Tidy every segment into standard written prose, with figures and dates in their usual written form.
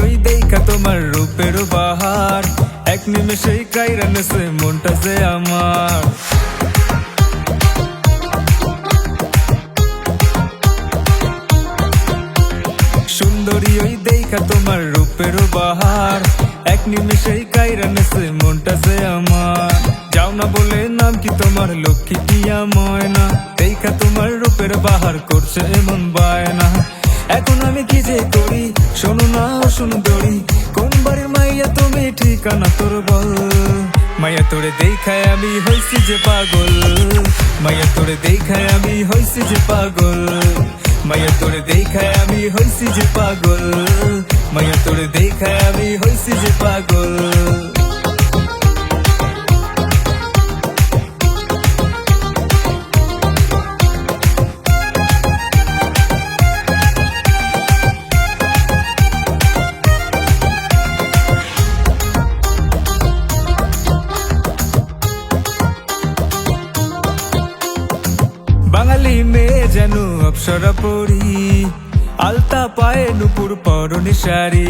ওই দেখা তোমার রূপের বাহার, এক নিমেষেই কাইরা নেছে মনটা যে আমার। সুন্দরী ওই দেখা তোমার রূপের বাহার, এক নিমেষেই কাইরা নেছে মনটা যে আমার। যাও না বলে নাম কি তোমার লক্ষ্মী পিয়া ময়না, দেখা তোমার রূপের বাহার করছে এমন বায়না। এখন আমি কি যে করি শোনো না ও সুন্দরী, কোন বাড়ির মাইয়া তুমি ঠিকানা তোর বল। মাইয়া তোরে দেখায় আমি হইছি যে পাগল, মাইয়া তোরে দেখায় আমি হইছি যে পাগল, মাইয়া তোরে দেখায় আমি হইছি যে পাগল, মাইয়া তোরে দেখায় আমি হইছি যে পাগল। বাঙালি মেয়ে যেন অপ্সরা পরি, আলতা পায়ে নুপুর পরনে শাড়ি,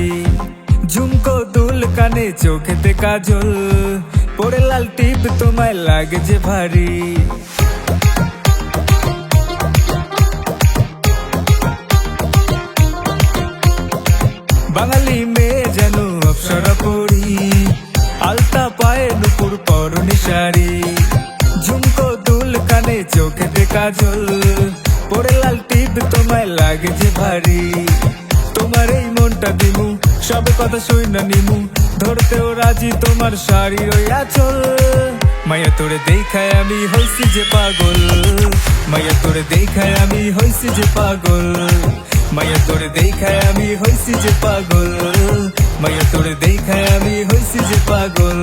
ঝুমকো দুল কানে চোখেতে কাজল, পরে লাল টিপ তোমায় লাগে যে ভারী। বাঙালি মেয়ে যেন অপ্সরা পরি, আলতা পায়ে নুপুর পরনে শাড়ি, ঝুমকো দুল কানে চোখেতে কাজল, পরে লাল টিপ তোমায় লাগে যে ভারী। তোমার এই মনটা দিমু সব কথা শুই না নিমু, ধরতেও রাজি তোমার শাড়ির ওই আঁচল। মাইয়া তোরে দেখায় আমি হইছি যে পাগল, মাইয়া তোরে দেখায় আমি হইছি যে পাগল, মাইয়া তোরে দেখায় আমি হইছি যে পাগল, মাইয়া তোরে দেখায় আমি হইছি যে পাগল।